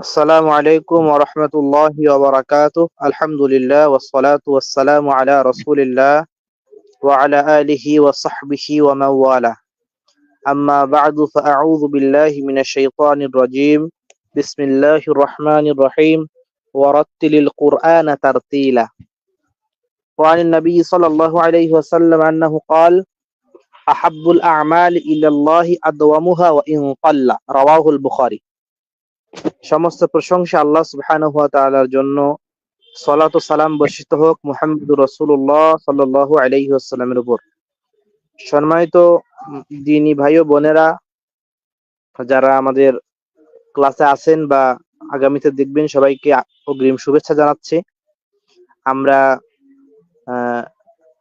আসসালামু আলাইকুম ওয়া রাহমাতুল্লাহি ওয়া বারাকাতুহু। আলহামদুলিল্লাহ ওয়াস সালাতু ওয়াস সালামু আলা রাসূলিল্লাহ ওয়া আলা আলিহি ওয়া সাহবিহি ওয়া মান ওয়ালা। আম্মা বা'দু ফাআউযু বিল্লাহি মিনাশ শাইতানির রাজীম। বিসমিল্লাহির রাহমানির রহিম। ওয়া রাত্তিলিল কুরআনা তারতিলা। ওয়া আনিন নবী সাল্লাল্লাহু আলাইহি ওয়াসাল্লাম আন্নাহু ক্বাল আহাব্বুল আ'মালি ইলাল্লাহি আদওয়ামুহা ওয়া ইন ক্বাল্লা। রাওয়াহুল বুখারী। সমস্ত প্রশংসা আল্লাহ সুবহানাহু ওয়া তাআলার জন্য। সালাত ও সালাম বর্ষিত হোক মুহাম্মদুর রাসূলুল্লাহ সাল্লাল্লাহু আলাইহি ওয়াসাল্লামের উপর। সম্মানিত দ্বীনী ভাই ও বোনেরা, যারা আমাদের ক্লাসে আছেন বা আগামীতে দেখবেন, সবাইকে অগ্রিম শুভেচ্ছা জানাচ্ছি। আমরা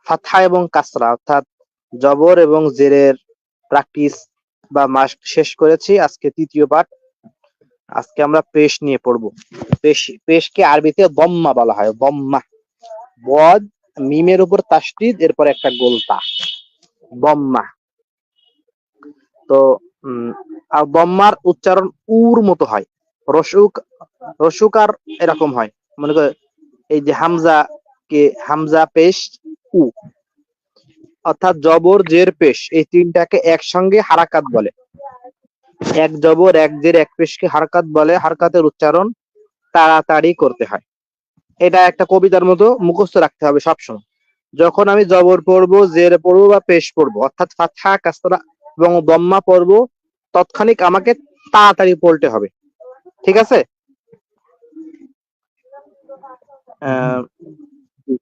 ফাতহা এবং কাসরা অর্থাৎ জবর এবং জেরের প্র্যাকটিস বা মাস্ক শেষ করেছি। আজকে তৃতীয় পাঠ। আজকে আমরা পেশ নিয়ে পড়ব। পেশকে আরবিতে দম্মা বলা হয়। দম্মা, বদ মিমের উপর তাসদীদ, এরপর একটা গোলতা, দম্মা। তো আর দম্মার উচ্চারণ উর মতো হয়। রসুকার এরকম হয়। মনে করে এই যে হামজা পেশ উ, অর্থাৎ জবর জের পেশ, এই তিনটাকে একসঙ্গে হারাকাত বলে। এক জবর এক জের এক পেশকে হারকাত বলে। হারকাতের উচ্চারণ তাড়াতাড়ি করতে হয়। এটা একটা কবিতার মতো মুখস্থ রাখতে হবে সবসময়। যখন আমি জবর পড়বো, জের পড়বো বা পেশ পড়বো, অর্থাৎ ফাতহা কাসরা এবং দম্মা পড়বো, তৎক্ষণিক আমাকে তাড়াতাড়ি পড়তে হবে। ঠিক আছে?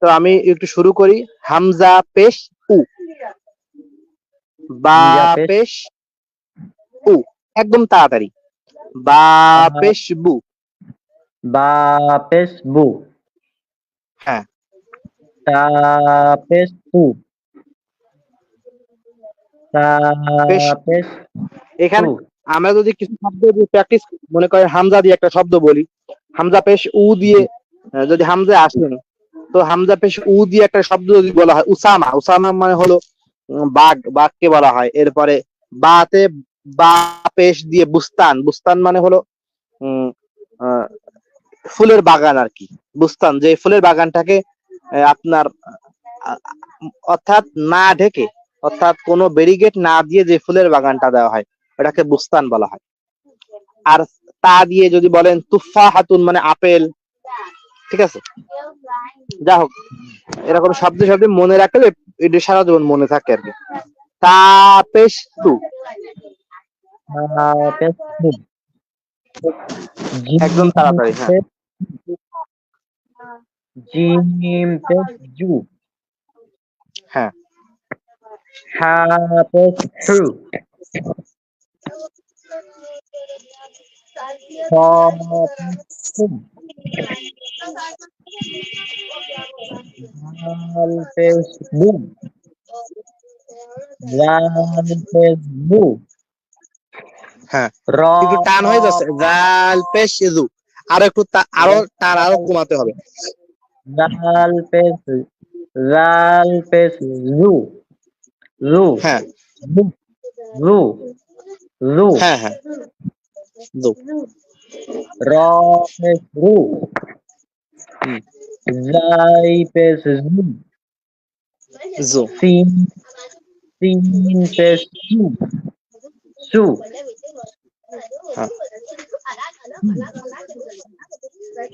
তো আমি একটু শুরু করি। হামজা পেশ উ, বা পেশ উ, একদম তাড়াতাড়ি। বা পেশ বু, বা পেশ বু, হ্যাঁ। তা পেশ তু, তা পেশ এখানে তু। আমরা যদি কিছু শব্দ প্র্যাকটিস, মনে করেন হামজা দিয়ে একটা শব্দ বলি, হামজা পেশ উ দিয়ে, যদি হামজা আসেন, তো হামজা পেশ উ দিয়ে একটা শব্দ যদি বলা হয়, উসামা। উসামা মানে হলো বাঘ, বাঘকে বলা হয়। এরপরে বাতে বা পেশ দিয়ে বুস্তান। বুস্তান মানে হলো ফুলের বাগান আর কি। বুস্তান, যে ফুলের বাগানটাকে আপনার অর্থাৎ না ঢেকে, অর্থাৎ কোনো ব্যারিকেড না দিয়ে যে ফুলের বাগানটা দেওয়া হয়, এটাকে বুস্তান বলা হয়। আর তা দিয়ে যদি বলেন তুফাহাতুন মানে আপেল। ঠিক আছে? যা হোক, এরকম শব্দ শব্দ মনে রাখলে এটা সারা জীবন মনে থাকে আর কি। তা পেশ তু, পেশ তু, একদম তাড়াতাড়ি। হ্যাঁ, জিম পেশ জু, হ্যাঁ, হা পেশ হু, খ পেশ হুম, দাল পেশ বুম, জাল পেশ বু, হ্যাঁ। র একটু টান হয়ে যাচ্ছে। জাল পেশ ইজু, আরো একটু আরো টান, আরো কমাতে হবে। জাল পেশ জাল পেশ জু, জু, হ্যাঁ, জু, জু, হ্যাঁ, হ্যাঁ, দু, র পেশ রু, জাই পেশ জু, জু, সিন সিন পেশ সু, সু, হ্যাঁ,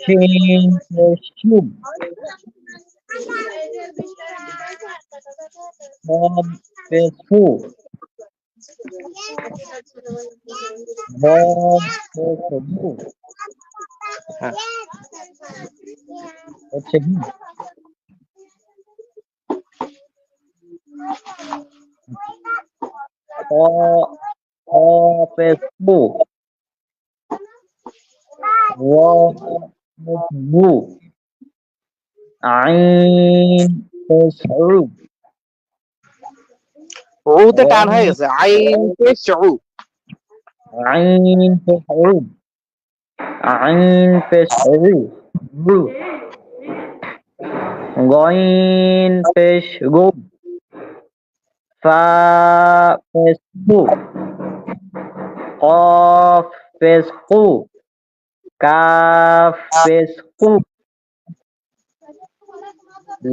শিন পেশ সু, সদ পেশ হু, বদ পেশ বু, হ্যাঁ। হচ্ছে বু, খ খ পেশ বু, র পেশ বু, আইন পেশ রু, ওতে টান হয়ে গেছে। আইন পেশ উ, আইন পেশ রু, আইন পেশ রু, রু, গইন পেশ গু, ফা পেশ ফু, কফ পেশ কু, কাফ পেশ কু,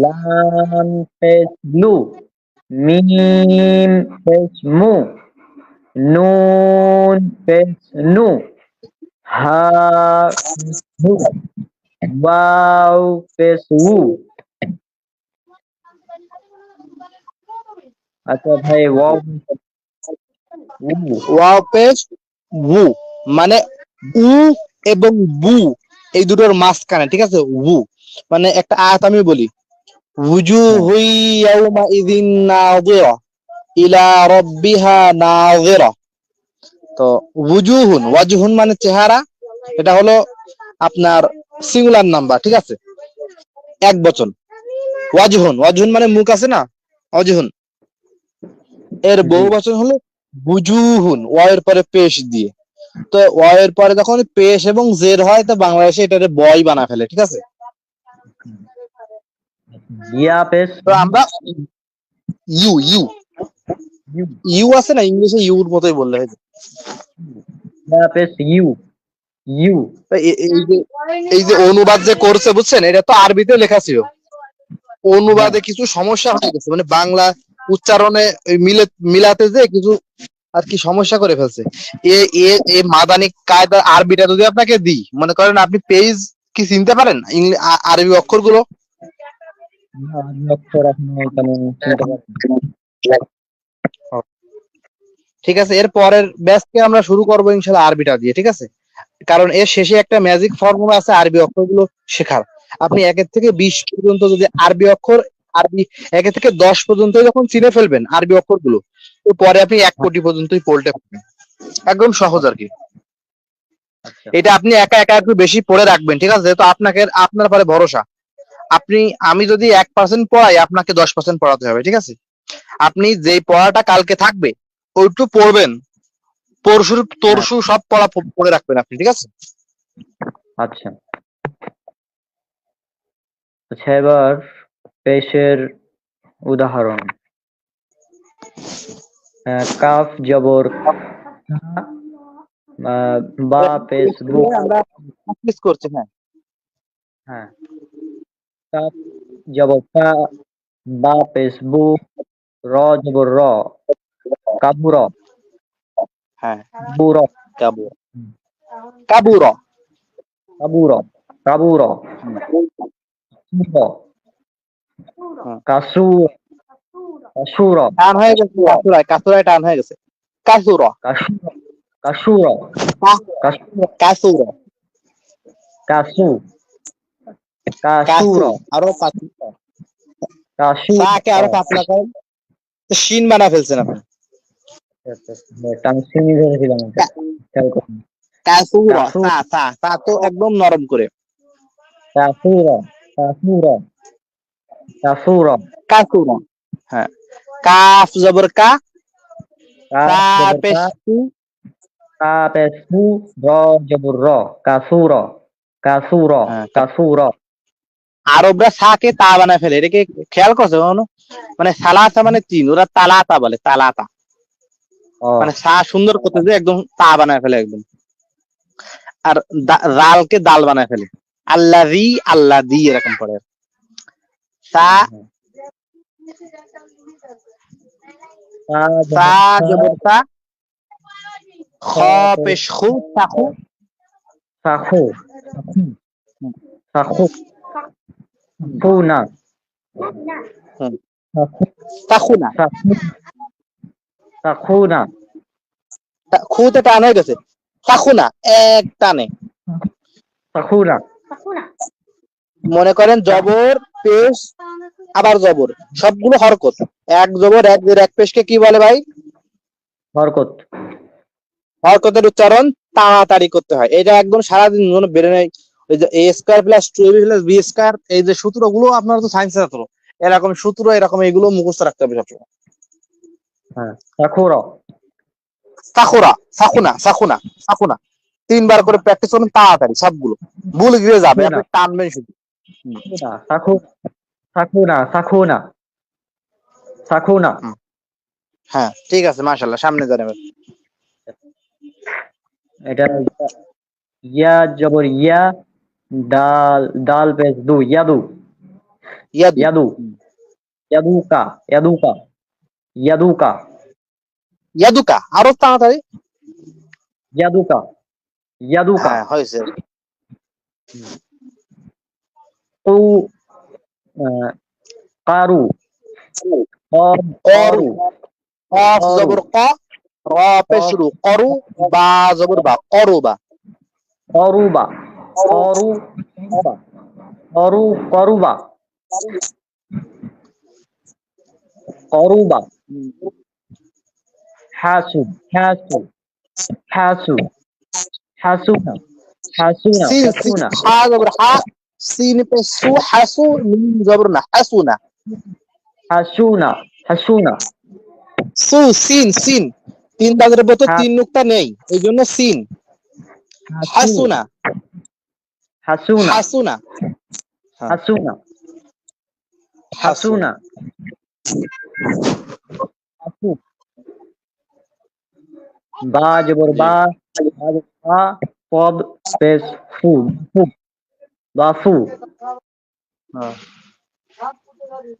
লাম পেশ লু, মিম পেশ মু, নুন পেশ নু, হা পেশ হু, ওয়াও পেশ উ। আচ্ছা ভাই, ওয়াও উ। ওয়াও পেশ উ মানে উ এবং বু এই দুটোর মাঝখানে, ঠিক আছে? উ মানে একটা আয়াত আমি বলি, উজুহু ইয়াউমাইযিন নাযিরা ইলা রাব্বিহা নাযিরা। তো ওয়াজহুন মানে চেহারা, এটা হলো আপনার সিঙ্গুলার নাম্বার, ঠিক আছে? এক বচন। ওয়াজহুন মানে মুখ আছে না, ওয়াজহুন, এর জি বহু বচন হলো বুজুহুন, ওয়া এর পরে পেশ দিয়ে। তো ওয়া এর পরে যখন পেশ এবং জের হয়, তো বাংলাদেশে এটারে বয় বানা ফেলে, ঠিক আছে? ইয়া পেশ তো আমরা ইউ ইউ ইউ, ইউ আছে না, ইংলিশে ইউর মতোই বললে হয়তো। ইয়া পেশ ইউ, ইউ। তো এই যে অনুবাদ যে করছে, বুঝছেন, এটা তো আরবিতে লেখা ছিল, হ্যাঁ, অনুবাদে কিছু সমস্যা হয়ে গেছে, মানে বাংলা উচ্চারণে মিলাতে যে কিছু আর কি সমস্যা করে ফেলছে। এ এ এ মাদানি কায়দা আরবিটা যদি আপনাকে দিই, মনে করেন আপনি পেজ কি চিনতে পারেন আরবি অক্ষরগুলো? না, আমি অক্ষর এখনো তেমন চিনতে পারছি না। ঠিক আছে, এর পরের ব্যাচকে আমরা শুরু করবো ইনশাল্লাহ আরবিটা দিয়ে, ঠিক আছে? কারণ এর শেষে একটা ম্যাজিক ফর্মুলা আছে আরবি অক্ষরগুলো শেখার। আপনি 1 থেকে 20 পর্যন্ত যদি আরবি 1 থেকে 10 পর্যন্ত যখন চিনে ফেলবেন আরবি অক্ষরগুলো, তো পরে আপনি 1 কোটি পর্যন্তই পড়তে পারবেন। একদম সহজ আর কি। আচ্ছা, এটা আপনি একা একা একটু বেশি পড়ে রাখবেন, ঠিক আছে? তো আপনার পরে ভরসা। আমি যদি 1% পড়াই, আপনাকে 10% পড়াতে হবে, ঠিক আছে? আপনি যেই পড়াটা কালকে থাকবে ওইটু পড়বেন, পরশুর হ্যাঁ, তরশু সব পড়া পড়ে রাখবেন আপনি, ঠিক আছে? আচ্ছা। আচ্ছা, এবার পেশের উদাহরণ। কাফ জবর কা, বা পেশ বু। আমরা প্র্যাকটিস করছি, হ্যাঁ। হ্যাঁ, কাফ জবর কা, বা পেশ বু, র জবর র, কাবুর, হ্যাঁ, বুর, কাবু কাবুর। কাবুর, কাবুর, কাসুর, কাসুর, টান হয়ে গেছে, কাসুরায় টান হয়ে গেছে। কাসুর, কাসুর, কাসুর, কাসুর, কাসুর, কাসু, কাসুর, কাসু। আরো পাতলা, কাসুর। সাকে আরো পাতলা করেন, শিন বানা ফেলছেন আপনি। টানসিনি ধরেছিলাম এটা, কা- খেয়াল করুন। কাসুর, কাসু, সা তো একদম নরম করে। কাসুর, কাসুর, কাসুর, কাসুর, হ্যাঁ। কাফ জবর কা, কাফ সা জবর পেশ কা, সু, কা পেশ সু, র জবর র, কাসুর, কাসুর, হ্যাঁ। কাসুর। আরবরা সাকে তা বানায় ফেলে, এটাকে খেয়াল করছে কখনো? মানে সালাসা মানে 3, ওরা তালাতা বলে, তালাতা। ও, মানে সা সুন্দর করতে যে একদম তা বানায় ফেলে একদম। আর জালকে দাল বানায় ফেলে, আল্লাযী আল্লাযী এরকম পড়ে। সা, হ্যাঁ, হ্যাঁ। কা সা জবর সা, জবর সা, খ সা পেশ পেশ খু, সাখু। সাখু, সাখু, সাখু, সাখু না, হুম, সাখু, সাখু না, সাখু, সাখু না, খুতে টান হয়ে গেছে, সাখু না, এক টানে। সাখু না, মনে করেন সাখু, জবর, পেশ, আবার জবর, সবগুলো হরকত। এক জবর এক পেশকে কি বলে ভাই? হরকত। হরকতের উচ্চারণ তাড়াতাড়ি করতে হয়। এটা একদম সারাদিন মনে বেড়ে নেই। ওই যে A square plus two AB plus B square, এই যে সূত্রগুলো, আপনার তো সায়েন্স ছাত্র, এরকম সূত্র এরকম এগুলো মুখস্থ রাখতে হবে সবসময়। হ্যাঁ, সাখুর, সাখুরা, সাখুনা, সাখুনা, সাখুনা, 3 বার করে প্র্যাকটিস করুন তাড়াতাড়ি, সবগুলো ভুল গিয়ে যাবে, সাখু না, আপনি টানবেন শুধু। সাখু, সাখু না, সাখু না, সাখু না। হুম, হ্যাঁ, ঠিক আছে, মাশাআল্লাহ, সামনে যান এবার। এটা ইয়া জবর ইয়া, দাল দাল পেশ দু, ইয়াদু। ইয়াদু। ইয়াদু, ইয়াদুকা, ইয়াদুকা, ইয়াদুকা, ইয়াদুকা, আরো তাড়াতাড়ি। ইয়াদুকা, ইয়াদুকা। হ্যাঁ হয়েছে। কু কারু, করু, কারু, কফ কারু, জবর ক, র পেশ রু, করু, বা জবর বা, করুবা। করুবা, করুবা, করুবা, করুবা। হাসু, হাসু, হাসু, হাসুনা, হাসুনা, সিন সিন, হাসুনা, হা জবর হা, সিন পেশ সু, হাসু, মিম জবর না, হাসুনা। হাসুনা, হাসুনা, সু, সিন সিন, তিন দাগের ভেতর হা- তিন নুক্তা নেই, এই জন্য সিন। হাসুনা, হাসুনা, হাসুনা, হাসুনা। হ্যাঁ, হাসুনা, হাসুনা। হাসুনা, হাসু। বা জবর জি। বা, বা জবর বা, পদ পেশ ফু, ফু, বাসু, হ্যাঁ।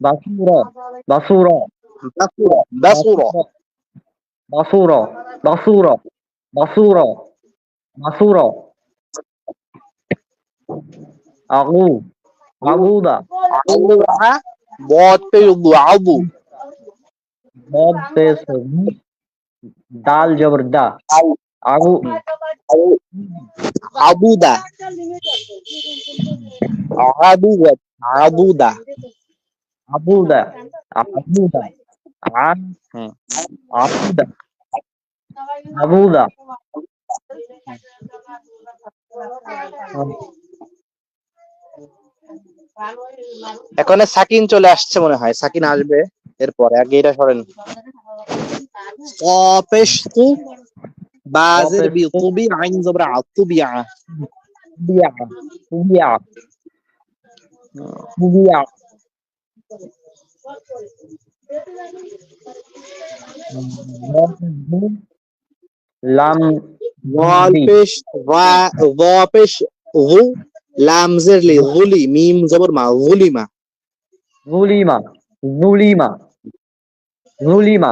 বাসুর, বাসুর, বাসুরা, বাসুরা। বাসুর, বাসুর, বাসুর, বাসুর, আগু, আগুদা, আবু, বদ পেশ দু, আবু। পদ পেশ রু, দাল জবর দা, আগু, আবুদা, আবুদা, আবুদা। আবুদা, আবুদা, হুম। আবুদা, আবুদা। এখন সাকিন চলে আসছে মনে হয়, সাকিন আসবে এরপরে, আগে এটা সরেন। কপেশ তু, বাজের বি, তুবি, আইন জবর আ, তুবিয়া। কুবিয়া, কুবিয়া, কুবিয়া, লাম ওয়াল দি, পেশ ওয়া, ওয়া পেশ গু, লাম জের লি, গুলি, মিম জবর মা, গুলিমা। জুলিমা, জুলিমা, জুলিমা।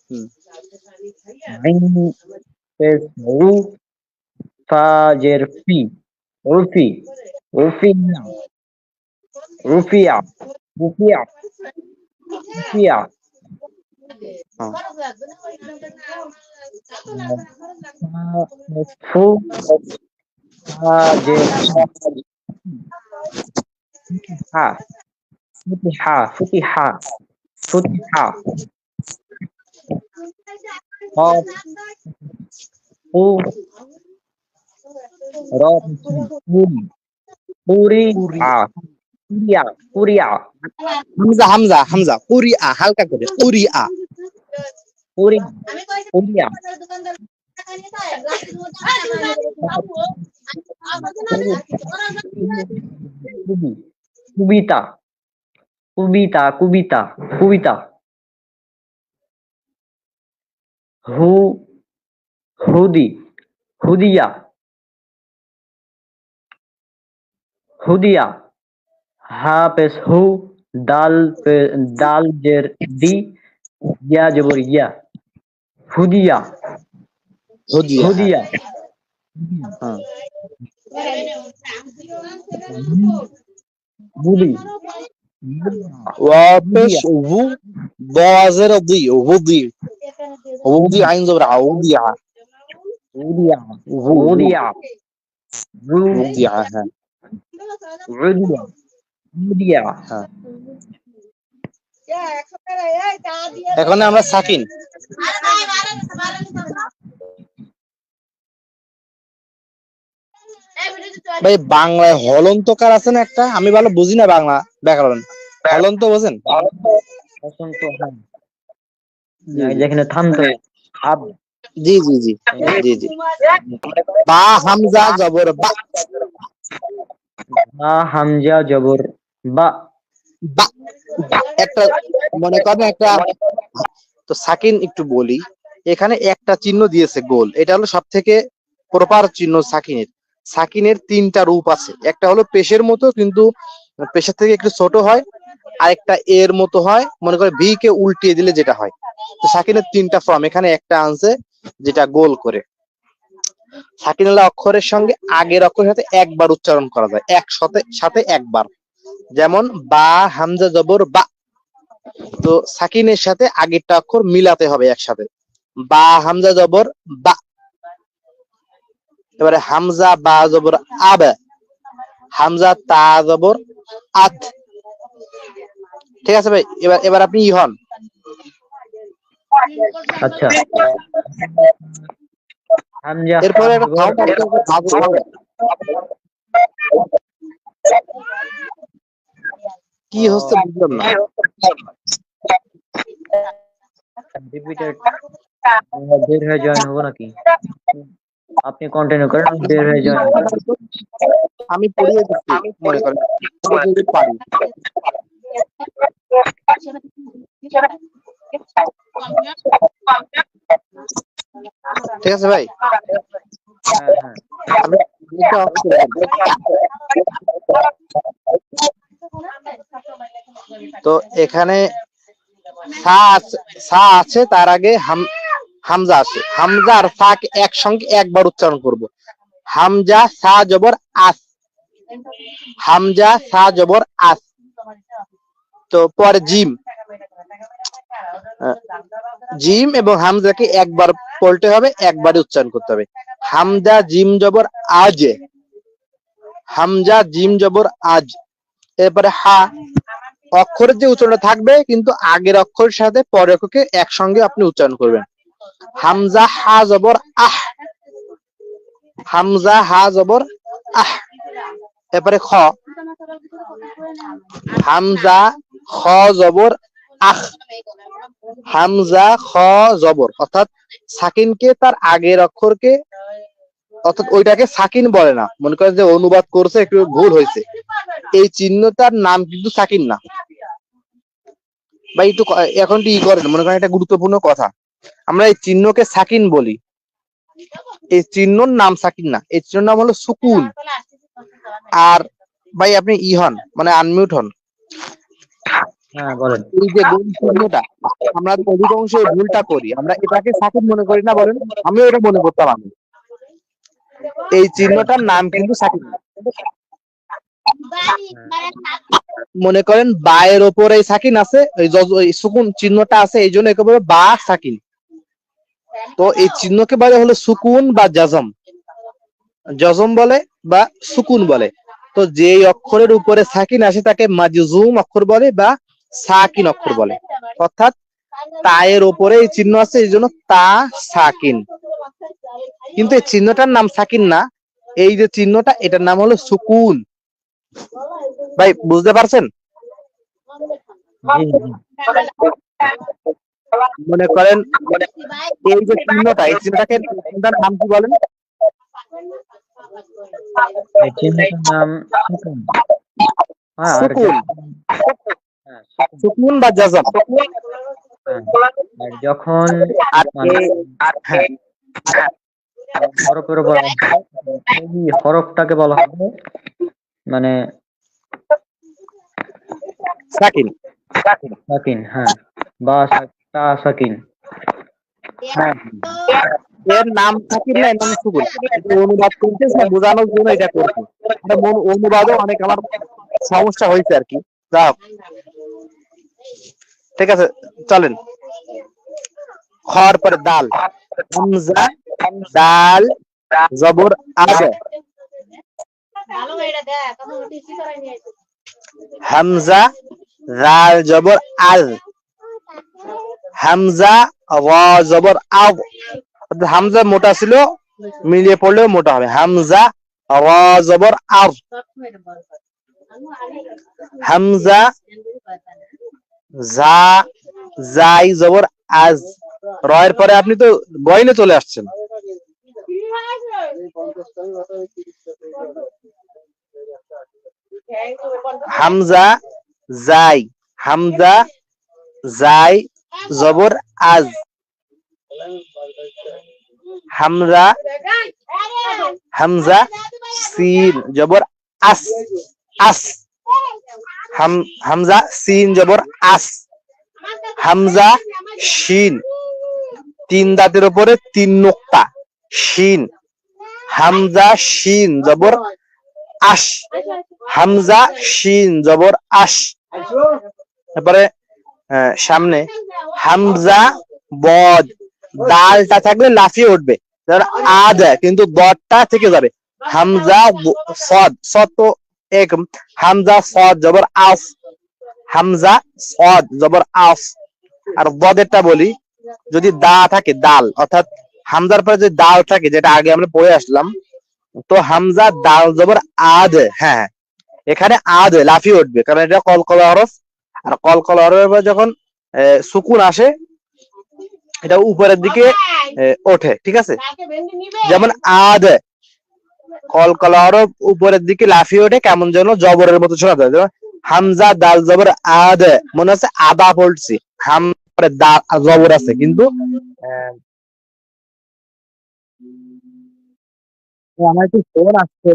হুম। আইন পেশ রু, ফা জের ফি, রুফি, রুফিয়া, রুফিয়া, রুফিয়া, রুফিয়া। হ্যাঁ। ফু, ফা জের হা, ফুতিহা, ফুতিহা, ফুতিহা। قاف قو را قوري قوري কুরিয়া, قوريا قوريا হামজা হামজা হামজা, কুরিয়া, হালকা করে, কুরিয়া। قوريا قوريا কুবিতা কুবিতা কুবিতা কুবিতা হু হুদি হুদিয়া হুদিয়া হা পেশ হু দাল পে দাল জের দি ইয়া জবর ইয়া হুদিয়া হুদিয়া, হ্যাঁ। হুদিয়া হ্যাঁ। বুলি ওয়া পেশ হুদিয়া ভু, বাজের দি, হুদি, হুদি, হুদি আইন জবর আ, হুদিয়া। হুদিয়া ভু, ভু, হুদিয়া রু হুদিয়া, হ্যাঁ। হুদিয়া হুদিয়া হ্যাঁ। এখন আমরা সাকিন। ভাই বাংলায় হলন্তকার আছে না একটা, আমি ভালো বুঝি না বাংলা ব্যাকরণ। হলন্ত বোঝেন? বসন্ত হাম জি জি যেখানে থামতে হাব জি জি জি জি জি। বা হামজা জবর বা, বা হামজা জবর বা বা, বা একটা, মনে করেন একটা, তো সাকিন একটু বলি, এখানে একটা চিহ্ন দিয়েছে গোল, এটা হলো সব থেকে প্রপার চিহ্ন সাকিনের। সাকিনের তিনটা রূপ আছে, একটা হলো পেশের মতো কিন্তু পেশের থেকে একটু ছোট হয়, আরেকটা এর মতো হয়, মনে করে ভি কে উল্টিয়ে দিলে যেটা হয়। তো সাকিনের তিনটা ফর্ম, এখানে একটা আনছে যেটা গোল করে। সাকিনুল্লাহ অক্ষরের সঙ্গে আগের অক্ষরের সাথে একবার উচ্চারণ করা যায়, সাথে একবার। যেমন বা হামজা জবর বা, তো সাকিনের সাথে আগেরটা অক্ষর মিলাতে হবে একসাথে, বা হামজা জবর বা। এবারে হামজা বা জবর আব, হামজা তা জবর আত। ঠিক আছে ভাই, এবার আপনি ই হন। আচ্ছা, হামজা এরপরে একটা সাউন্ড কি হচ্ছে বুঝলাম না। রিপিটেড বের হয়ে জয়েন হবো নাকি? আপনি কন্টিনিউ করেন, আমি বের হয়ে জয়েন হবো। আমি পড়িয়ে দিচ্ছি, মনে করেন পারি। ঠিক আছে ভাই, হ্যাঁ হ্যাঁ, তো এখানে সা আছে, তার আগে হামজা আছে। হামজা আর সাকে একসঙ্গে একবার উচ্চারণ করব। হামজা সা জবর আস, হামজা সা জবর আস। তো পরে জিম, জিম এবং হামজাকে একবার পড়তে হবে, একবারে উচ্চারণ করতে হবে। হামজা জিম জবর আজ, হামজা জিম জবর আজ। এরপরে হা, অক্ষরের যে উচ্চারণ থাকবে কিন্তু আগের অক্ষরের সাথে পরের অক্ষরকে একসঙ্গে আপনি উচ্চারণ করবেন। হামজা হা জবর আহ, হামজা হা জবর আহ। এরপরে খ, হামজা খ জবর আখ, হামজা খ জবর, অর্থাৎ সাকিনকে তার আগের অক্ষরকে, অর্থাৎ ওইটাকে সাকিন বলে না, মনে করেন যে অনুবাদ করছে একটু ভুল হয়েছে, এই চিহ্নটার নাম কিন্তু সাকিন না ভাই। একটু এখন ই করেন, মনে করেন একটা গুরুত্বপূর্ণ কথা, আমরা এই চিহ্নকে সাকিন বলি, এই চিহ্নর নাম সাকিন না, এই চিহ্নর নাম হলো সুকুন। আর ভাই আপনি ই হন, মানে আনমিউট হন। হ্যাঁ বলেন। এই যে গোল চিহ্নটা, আমরা অধিকাংশ ভুলটা করি, আমরা এটাকে সাকিন মনে করি না, বলেন? আমিও এটা মনে করতাম। আমি এই চিহ্নটার নাম কিন্তু সাকিন না। মনে করেন বায়ের ওপরে সাকিন আছে, ওই সুকুন চিহ্নটা আছে, এই জন্য একেবারে বা সাকিন। তো এই চিহ্নকে বলে হলো সুকুন বা জজম, জজম বলে বা সুকুন বলে। তো যে অক্ষরের উপরে সাকিন আসে তাকে মাজজুম অক্ষর বলে বা সাকিন অক্ষর বলে। অর্থাৎ তায়ের ওপরে এই চিহ্ন আছে, এই জন্য তা সাকিন, কিন্তু এই চিহ্নটার নাম সাকিন না, এই যে চিহ্নটা এটার নাম হলো সুকুন। ভাই বুঝতে পারছেন? মনে করেন এই যে চিহ্নটা, এই চিহ্নটাকে নাম কি বলেন? এই চিহ্নটার নাম সুকুন। হ্যাঁ, আর সুকুন, সুকুন বা জজম। আর যখন হরফের উপর এই হরফটাকে বলা হবে মানে সাকিন, সাকিন। হ্যাঁ, বা তা সাকিন। হ্যাঁ, এর নাম সাকিন না, এর নাম সুকুন। অনুবাদ করতে বোঝানোর জন্য এটা করছি, অনুবাদও অনেক আমার সমস্যা হয়েছে আর কি। যা হোক, ঠিক আছে চলেন। খর পরে দাল, হামজা দাল জবর আগে, হামজা রাল জবর আল, হামজা রা জবর আব। হামজা মোটা ছিল, মিলিয়ে পড়লেও মোটা হবে। হামজা রা জবর আব, হামজা জা জাই জবর আজ। রয়ের পরে আপনি তো গয়নে চলে আসছেন। হামজা জাই, হামজা জাই জবর আজ, হামজা হামজা সিন জবর আস, আস। হামজা সিন জবর আস। হামজা শিন, তিন দাঁতের উপরে তিন নোক্তা, শিন। হামজা শিন জবর আশ, হামজা শিন জবর আশ। তারপরে সামনে হামজা বদ, দালটা থাকলে লাফিয়ে উঠবে, আদ কিন্তু বদটা থেকে যাবে। হামজা সদ, সদ তো এক, হামজা সদ জবর আফ, হামজা সদ জবর আফ। আর বদেরটা বলি, যদি দা থাকে দাল, অর্থাৎ হামজার পরে যদি দাল থাকে, যেটা আগে আমরা পড়ে আসলাম, তো হামজা দাল জবর আদ। হ্যাঁ, এখানে আদ লাফিয়ে উঠবে, কারণ এটা কলকলা হরফ। আর কলকলা হরফে যখন সুকুন আসে, এটা উপরের দিকে ওঠে, ঠিক আছে। যেমন আদ, কলকলা হরফ উপরের দিকে লাফিয়ে ওঠে, কেমন যেন জবরের মতো শোনা যায়। যেমন হামজা দাল জবর আদ, মনে হচ্ছে আদা পড়ছি, হাম জবর আছে, কিন্তু আমার একটু ফোন আসছে।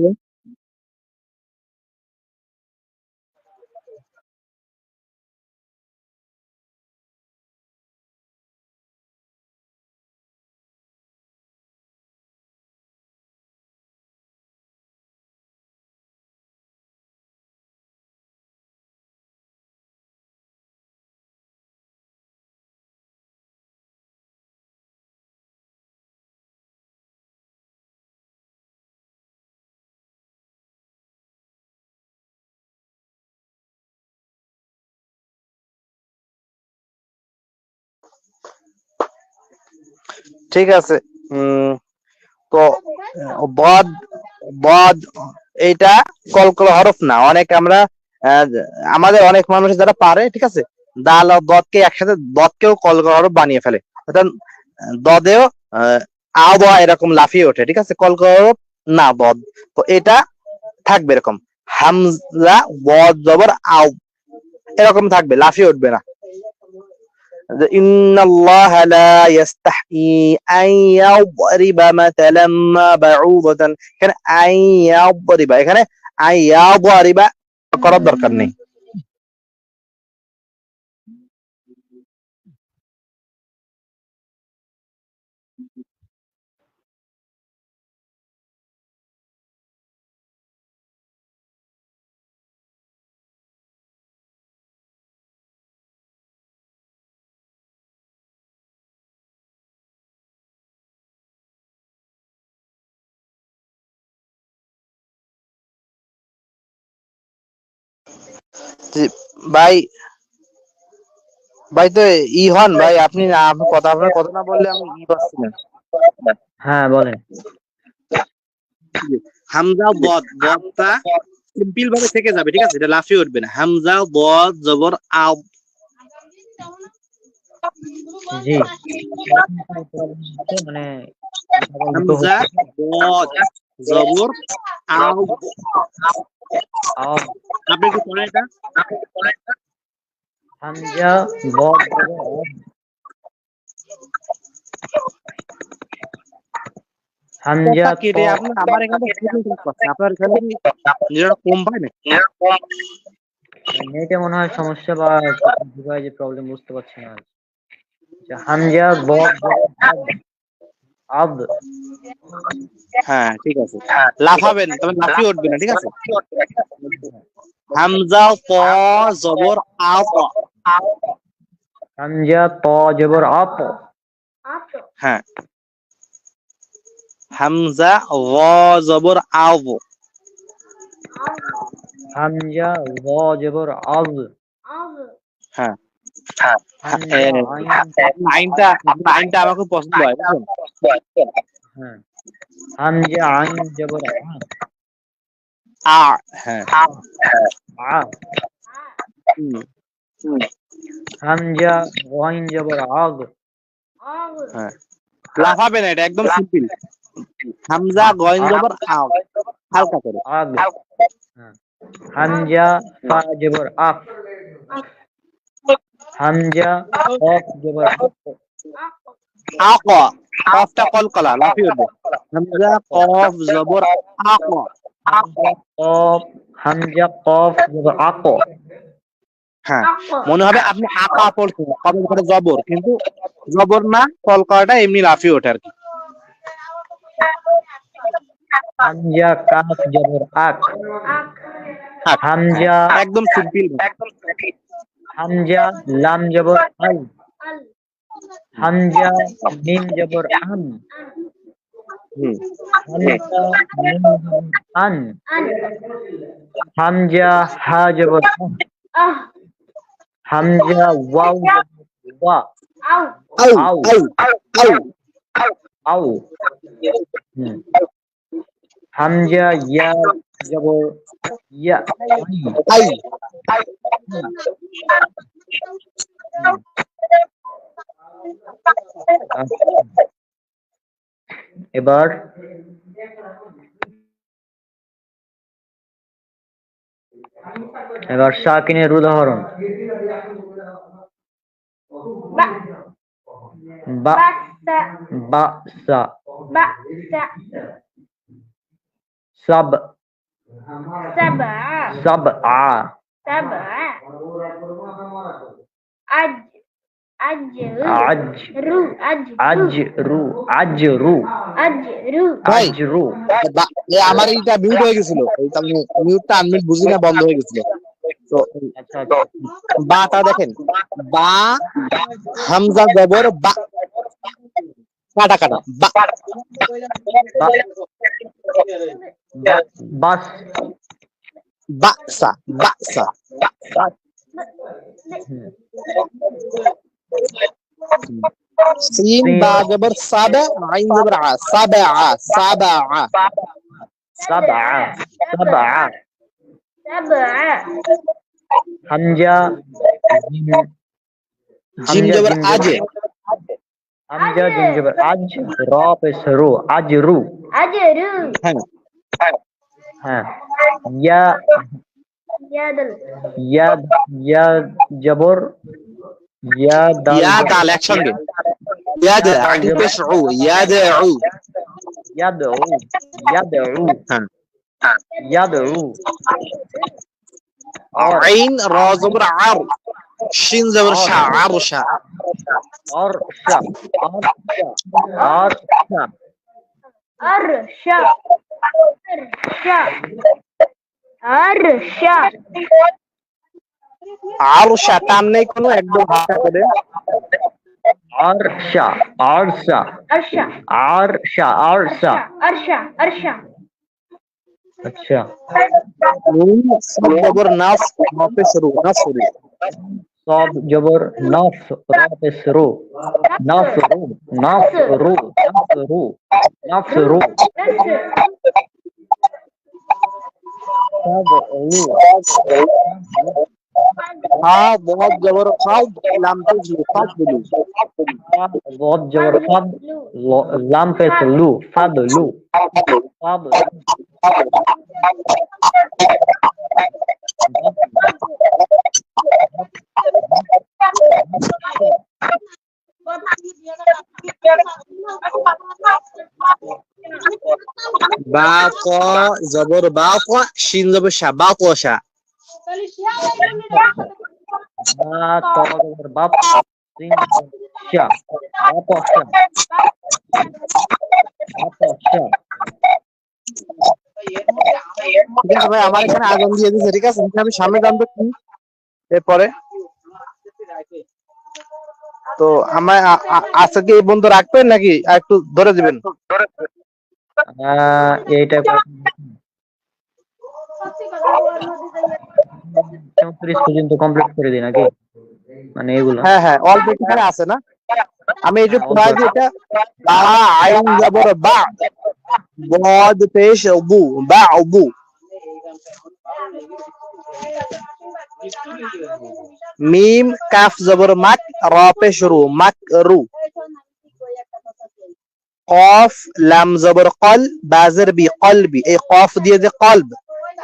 ঠিক আছে। তো বদ, বদ এইটা কলকলা হরফ না। অনেক আমরা আমাদের অনেক মানুষ যারা পারে, ঠিক আছে, দাল আর দদকে একসাথে, দদকেও কলকলা হরফ বানিয়ে ফেলে, অর্থাৎ দদেও আওয়া এরকম লাফিয়ে ওঠে, ঠিক আছে, কলকলা হরফ না দদ। তো এটা থাকবে এরকম, হামজা বদ জবর আও, এরকম থাকবে, লাফিয়ে উঠবে না। ইন্নাল্লাহা লা ইস্তাহি আন ইয়াদরিবা মাসালাম মা বাউদাতান, এখানে আন ইয়াদরিবা, এখানে আন ইয়াদরিবা করার দরকার নেই। ভাই, ভাই তো হন ভাই, আপনি কথা, আপনার কথা না বললে আমি পাচ্ছি না। হ্যাঁ বলেন। হামজা বদ, বদটা সিম্পল ভাবে থেকে যাবে, ঠিক আছে, এটা লাফিয়ে উঠবে না। হামজা বদ জবর আও। জি, মানে হামজা বদ জবর আও। আপনি কি পড়েন এটা? হামজা বদ হামজা কি রে, আমার এখানে আপনার এখানে কম পায় না? নেটে মনে হয় সমস্যা বা যে প্রবলেম, বুঝতে পারছি না। হামজা বদ আব। হ্যাঁ ঠিক আছে, লাফাবেন তবে লাফিয়ে উঠবে না, ঠিক আছে। হামজা প জবর আপ, হামজা প জবর আপ। হ্যাঁ। হামজা ও জবর আব, হামজা ও জবর আব। হ্যাঁ। লাইনটা আমার খুব পছন্দ হয়, বুঝলেন? হ্যাঁ, হামজা আইন জবর আ, হ্যাঁ। আ। হামজা ওয়াইন জবর আগ। হ্যাঁ, লাফাবে না, এটা একদম সিম্পল। হামজা গইন জবর আও, হালকা করে আগ। হামজা ফা জবর আফ। হামজা কফ জবর আফ। আক, কফটা কলকলা লাফিয়ে উঠবে। হামজা কফ জবর আক। হামজা কফ জবর আক। হ্যাঁ, মনে হবে আপনি আকা পড়ছেন, কফের উপরে জবর, কিন্তু জবর না, কলকলাটা এমনি লাফিয়ে ওঠে আর কি। হামজা কাফ জবর আক। আক, হামজা একদম সিম্পল। হামজা লাম জবর আল। হামজা মিম জবর আম। হামজা মিম জবর আন। হামজা হা জবর আহ। হামজা ওয়াও জবর ওয়া। আউ আউ আউ আউ। আউ। হামজা ইয়া জবর ইয়া। আই। এবার সাকিনের উদাহরণ। বাসা সাব সাবআ আজরু আজরু আজরু ভাই আজরু। আমার এইটা মিউট হয়ে গেছিল, মিউটটা আনমিউট বুঝি না, বন্ধ হয়ে গেছিল। তো আচ্ছা বাটা দেখেন, বা হামজা জবর বা, কাটা কাটা বা। বাস বাসা বাসা। সিন বা জবর সাবা, আইন জবর আ, সাবা সাবা। সাবআ সাবআ। হামজা জিম জিম জবর আজ। হামজা জিম জবর আজ। র পেশ রু আজরু। হ্যাঁ, হ্যাঁ। ইয়া ইয়া ইয়া জবর ইয়া দাল ইয়া দাল একসঙ্গে, ইয়াদ আইন পেশ উ, ইয়াদ উ। ইয়াদউ ইয়াদউ হ্যাঁ, ইয়াদউ। আইন র জবর আর, শিন জবর শা, ARSA. ARSA ARSA ARSA ARSA. ARSA টান নেই কোনো, একদম হালকা করে। ARSA ARSA ARSA ARSA. আচ্ছা। নুন সব জবর নাস, নফে শুরু নাসরু। صاد جبر ناف را پیش رو ناصرو ناصرو ناصرو ناصرو. হা বহুত জবর খাদ, লাম পেশ ফাদলু। ضاد جبر فض لام پیش لو فضلو فضل. বা ক জবর বা ক, শিন জবর শা, বা ক শা। ba to جبر باب sin شا باطشا باطشا. ঠিক আছে ভাই, আমার এখানে আগুন দিয়ে দিয়েছে, ঠিক আছে, আমি সামনে জানবো কি এরপরে। তো আমার আজকে এই বন্ধু রাখবেন নাকি আর একটু ধরে দিবেন? এইটা 34 পর্যন্ত কমপ্লিট করে দিই নাকি, মানে এগুলো? হ্যাঁ হ্যাঁ, অল্প এখানে আছে না, আমি এই যে পড়াই দিই এটা। বা আইন জবর বা, বদ পেশ বু, বা বু। মিম কাফ জবর মাক, র পেশ রু, মাক রু। কফ লাম জবর কল, বাজের বি কলবি। এই কফ দিয়ে যে কলব,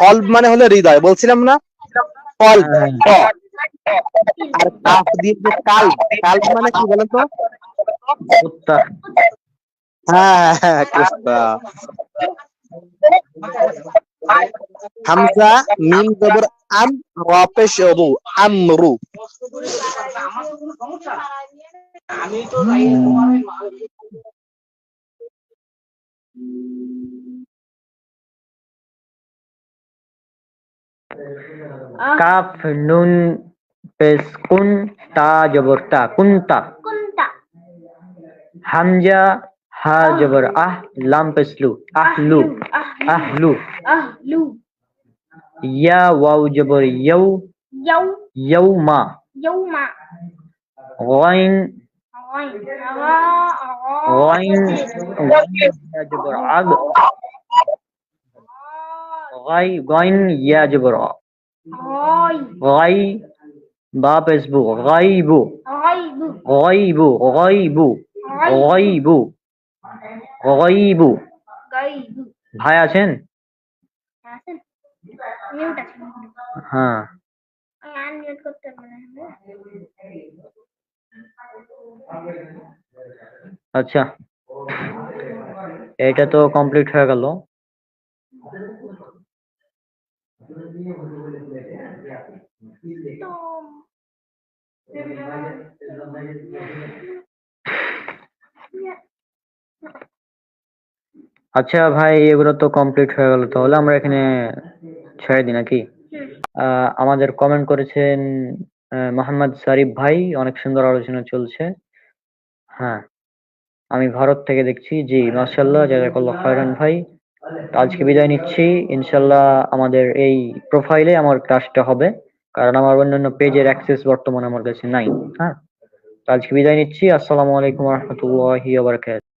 কলব মানে হলো হৃদয়, বলছিলাম না, কলব। আর কাফ দিয়ে যে কালব, কালব মানে কি বলেন তো? কুত্তা হ্যাঁ কুস্তা। হামজা মিম জবর আম রা পেশ রু আমরু। কাফ নুন পেশ কুন তা জবর তা কুনতা। হামজা হা জবর আহ লাম পেশ লু আহলু আহলু। ইয়া ওয়াও জবর ইয়ৌ ইয়ৌমা। গাইন গাইন ইয়া জবর আগ গাইন ইয়া জবর আ। গাই বা পেশ বু গাইবু গাইবু গাইবু গাইবু গাইবু। ভাই আছেন? হ্যাঁ আচ্ছা, এটা তো কমপ্লিট হয়ে গেল। আচ্ছা ভাই, এগুলো তো কমপ্লিট হয়ে গেল, তাহলে আমরা এখানে ছেড়ে দিই নাকি? আমাদের কমেন্ট করেছেন মোহাম্মদ সারিফ ভাই, অনেক সুন্দর আলোচনা চলছে। হ্যাঁ, আমি ভারত থেকে দেখছি। জি মাশাআল্লাহ, জাযাকাল্লাহ খায়রান ভাই। আজকে বিদায় নিচ্ছি। ইনশাল্লাহ আমাদের এই প্রোফাইলে আমার ক্লাসটা হবে, কারণ আমার অন্যান্য পেজের অ্যাক্সেস বর্তমানে আমার কাছে নাই। হ্যাঁ, আজকে বিদায় নিচ্ছি। আসসালামু আলাইকুম ওয়া রাহমাতুল্লাহি ওয়া বারাকাতুহু।